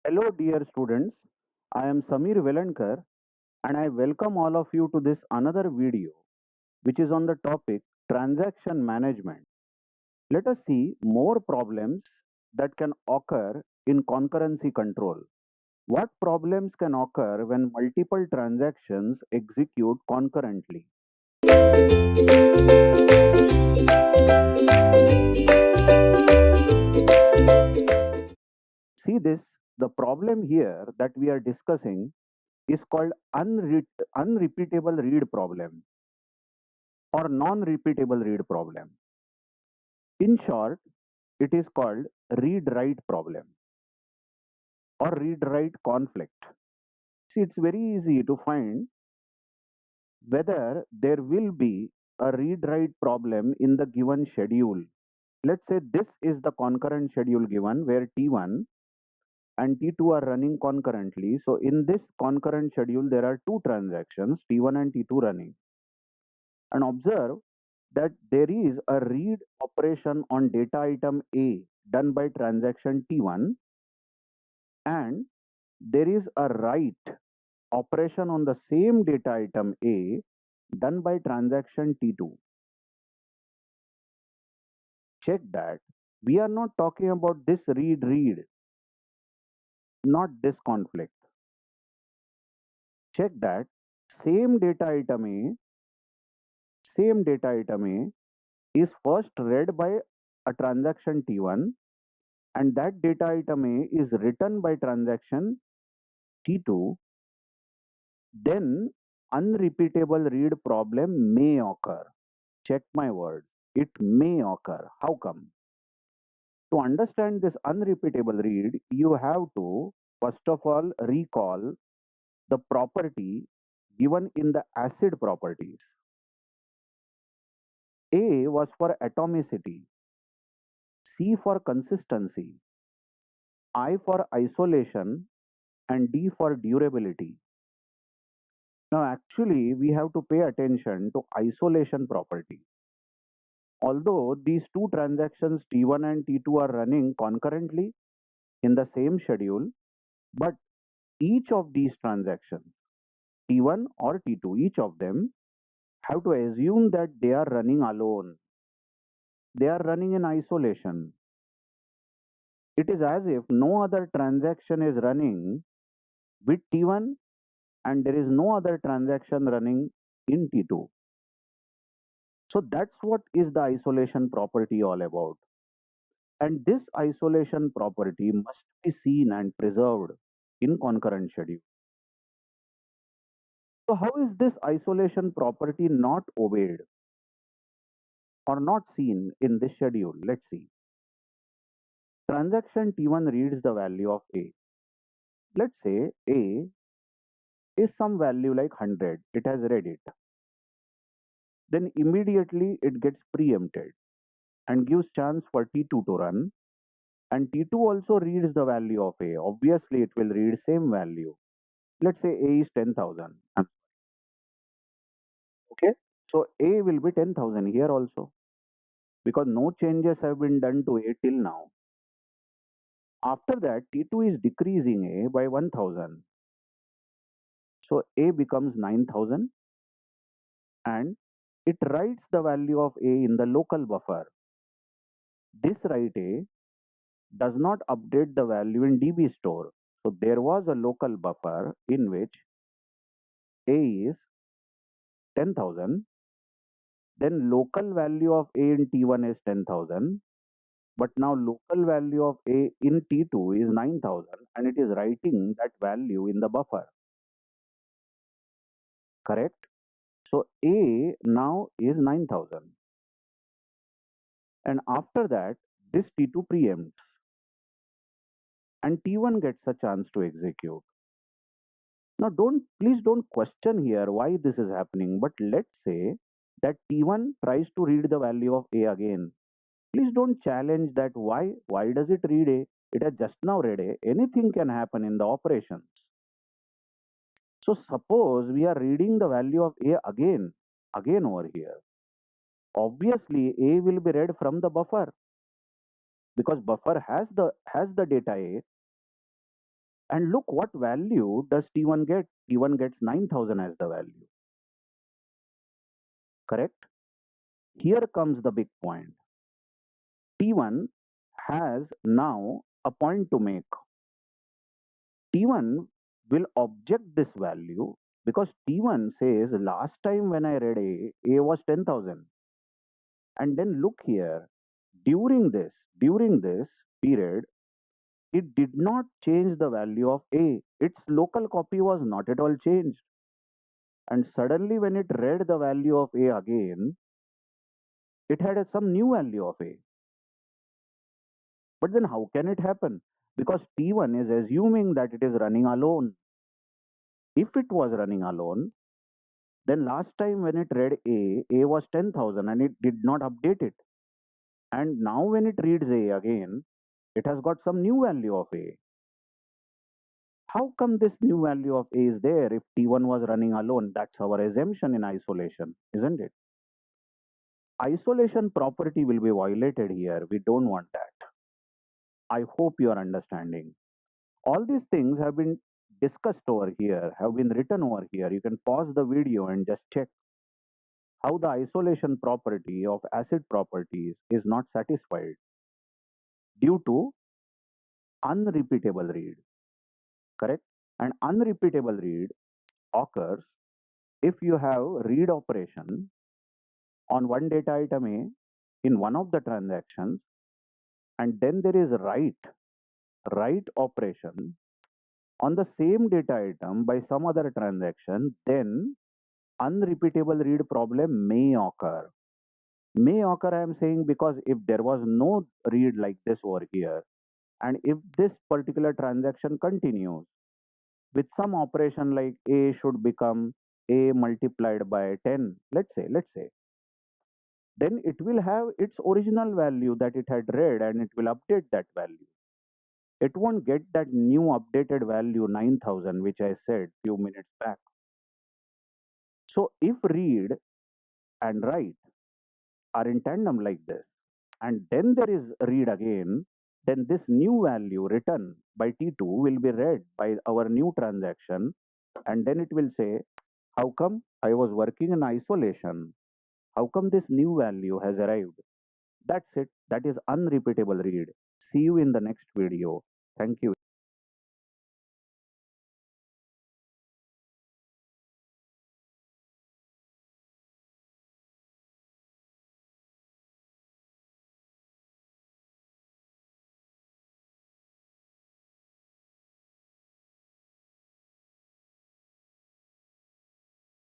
Hello, dear students. I am Samir Velankar and I welcome all of you to this another video which is on the topic transaction management. Let us see more problems that can occur in concurrency control. What problems can occur when multiple transactions execute concurrently? See this, the problem here that we are discussing is called unrepeatable read problem or non-repeatable read problem. In short, it is called read-write problem or read-write conflict. See, it's very easy to find whether there will be a read-write problem in the given schedule. Let's say this is the concurrent schedule given where T1 and T2 are running concurrently. So in this concurrent schedule, there are two transactions, T1 and T2 running. And observe that there is a read operation on data item A done by transaction T1 and there is a write operation on the same data item A done by transaction T2. Check that we are not talking about this read, not this conflict. Check that same data item A is first read by a transaction T1 and that data item A is written by transaction T2, then unrepeatable read problem may occur. Check my word. It may occur. How come? To understand this unrepeatable read, you have to first of all recall the property given in the ACID properties. A was for atomicity, C for consistency, I for isolation, and D for durability. Now, actually, we have to pay attention to isolation property. Although these two transactions T1 and T2 are running concurrently in the same schedule, but each of these transactions, T1 or T2, each of them have to assume that they are running alone. They are running in isolation. It is as if no other transaction is running with T1 and there is no other transaction running in T2. So that's what is the isolation property all about. And this isolation property must be seen and preserved in concurrent schedule. So how is this isolation property not obeyed or not seen in this schedule? Let's see. Transaction T1 reads the value of A. Let's say A is some value like 100. It has read it. Then immediately it gets preempted and gives chance for T2 to run. And T2 also reads the value of A. Obviously, it will read same value. Let's say A is 10,000. Okay. So A will be 10,000 here also because no changes have been done to A till now. After that, T2 is decreasing A by 1000. So A becomes 9000 and it writes the value of A in the local buffer. This write A does not update the value in DB store. So there was a local buffer in which A is 10,000. Then local value of A in T1 is 10,000. But now local value of A in T2 is 9000 and it is writing that value in the buffer. Correct? So A now is 9000. And after that, this T2 preempts and T1 gets a chance to execute. Now please don't question here why this is happening, but let's say that T1 tries to read the value of A again. Please don't challenge that why does it read A? It has just now read A. Anything can happen in the operations. So suppose we are reading the value of A again over here. Obviously A will be read from the buffer because buffer has the data A. And look what value does T1 get? T1 gets 9,000 as the value. Correct? Here comes the big point. T1 has now a point to make. T1 will object this value because T1 says last time when I read A was 10,000. And then look here, during this period, it did not change the value of A. Its local copy was not at all changed. And suddenly when it read the value of A again, it had some new value of A. But then how can it happen? Because T1 is assuming that it is running alone. If it was running alone, then last time when it read A was 10,000 and it did not update it. And now when it reads A again, it has got some new value of A. How come this new value of A is there if T1 was running alone? That's our assumption in isolation, isn't it? Isolation property will be violated here. We don't want that. I hope you are understanding. All these things have been discussed over here, have been written over here. You can pause the video and just check how the isolation property of acid properties is not satisfied due to unrepeatable read. Correct? And unrepeatable read occurs if you have read operation on one data item A in one of the transactions, and then there is write operation on the same data item by some other transaction, then unrepeatable read problem may occur. May occur, I am saying, because if there was no read like this over here, and if this particular transaction continues with some operation like A should become A multiplied by 10, let's say, then it will have its original value that it had read and it will update that value. It won't get that new updated value 9,000, which I said few minutes back. So if read and write are in tandem like this, and then there is read again, then this new value written by T2 will be read by our new transaction, and then it will say, how come I was working in isolation? How come this new value has arrived? That's it. That is unrepeatable read. See you in the next video. Thank you.